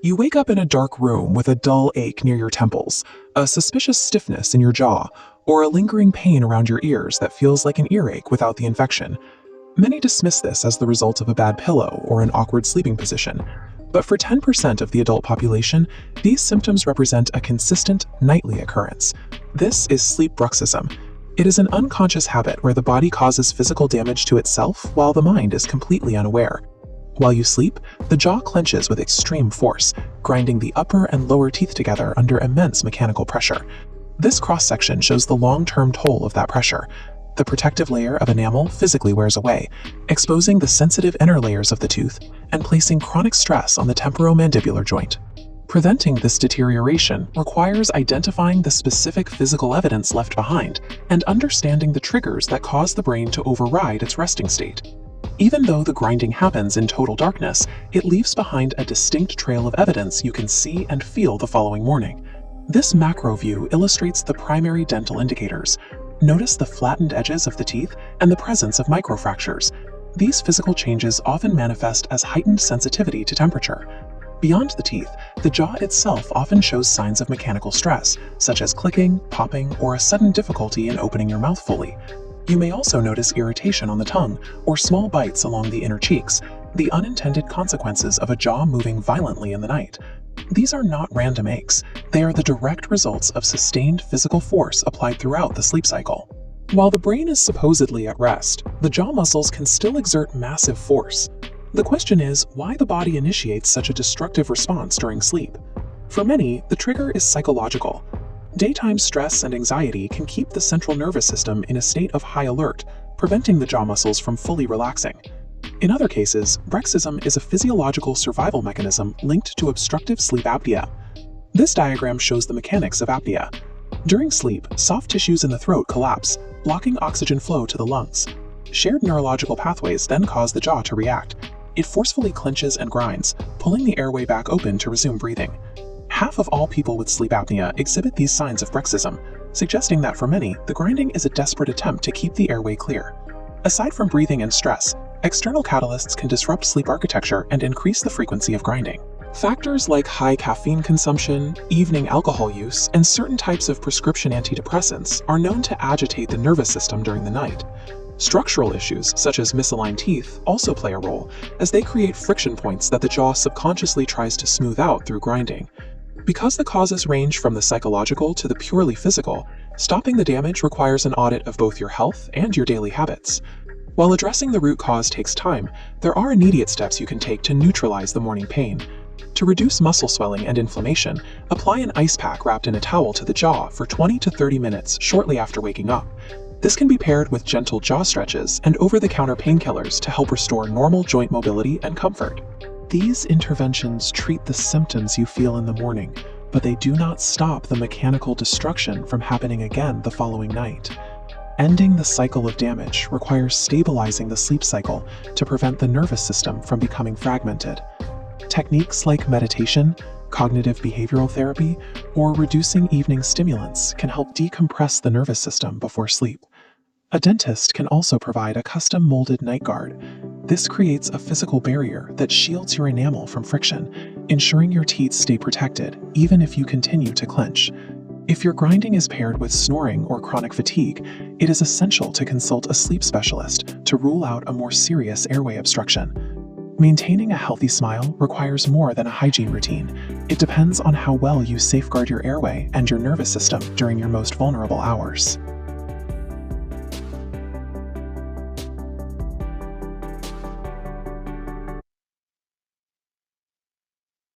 You wake up in a dark room with a dull ache near your temples, a suspicious stiffness in your jaw, or a lingering pain around your ears that feels like an earache without the infection. Many dismiss this as the result of a bad pillow or an awkward sleeping position. But for 10% of the adult population, these symptoms represent a consistent, nightly occurrence. This is sleep bruxism. It is an unconscious habit where the body causes physical damage to itself while the mind is completely unaware. While you sleep, the jaw clenches with extreme force, grinding the upper and lower teeth together under immense mechanical pressure. This cross-section shows the long-term toll of that pressure. The protective layer of enamel physically wears away, exposing the sensitive inner layers of the tooth and placing chronic stress on the temporomandibular joint. Preventing this deterioration requires identifying the specific physical evidence left behind and understanding the triggers that cause the brain to override its resting state. Even though the grinding happens in total darkness, it leaves behind a distinct trail of evidence you can see and feel the following morning. This macro view illustrates the primary dental indicators. Notice the flattened edges of the teeth and the presence of microfractures. These physical changes often manifest as heightened sensitivity to temperature. Beyond the teeth, the jaw itself often shows signs of mechanical stress, such as clicking, popping, or a sudden difficulty in opening your mouth fully. You may also notice irritation on the tongue or small bites along the inner cheeks, the unintended consequences of a jaw moving violently in the night. These are not random aches. They are the direct results of sustained physical force applied throughout the sleep cycle. While the brain is supposedly at rest, the jaw muscles can still exert massive force. The question is why the body initiates such a destructive response during sleep. For many, the trigger is psychological. Daytime stress and anxiety can keep the central nervous system in a state of high alert, preventing the jaw muscles from fully relaxing. In other cases, bruxism is a physiological survival mechanism linked to obstructive sleep apnea. This diagram shows the mechanics of apnea. During sleep, soft tissues in the throat collapse, blocking oxygen flow to the lungs. Shared neurological pathways then cause the jaw to react. It forcefully clenches and grinds, pulling the airway back open to resume breathing. Half of all people with sleep apnea exhibit these signs of bruxism, suggesting that for many, the grinding is a desperate attempt to keep the airway clear. Aside from breathing and stress, external catalysts can disrupt sleep architecture and increase the frequency of grinding. Factors like high caffeine consumption, evening alcohol use, and certain types of prescription antidepressants are known to agitate the nervous system during the night. Structural issues, such as misaligned teeth, also play a role, as they create friction points that the jaw subconsciously tries to smooth out through grinding. Because the causes range from the psychological to the purely physical, stopping the damage requires an audit of both your health and your daily habits. While addressing the root cause takes time, there are immediate steps you can take to neutralize the morning pain. To reduce muscle swelling and inflammation, apply an ice pack wrapped in a towel to the jaw for 20 to 30 minutes shortly after waking up. This can be paired with gentle jaw stretches and over-the-counter painkillers to help restore normal joint mobility and comfort. These interventions treat the symptoms you feel in the morning, but they do not stop the mechanical destruction from happening again the following night. Ending the cycle of damage requires stabilizing the sleep cycle to prevent the nervous system from becoming fragmented. Techniques like meditation, cognitive behavioral therapy, or reducing evening stimulants can help decompress the nervous system before sleep. A dentist can also provide a custom-molded night guard. This creates a physical barrier that shields your enamel from friction, ensuring your teeth stay protected even if you continue to clench. If your grinding is paired with snoring or chronic fatigue, it is essential to consult a sleep specialist to rule out a more serious airway obstruction. Maintaining a healthy smile requires more than a hygiene routine. It depends on how well you safeguard your airway and your nervous system during your most vulnerable hours.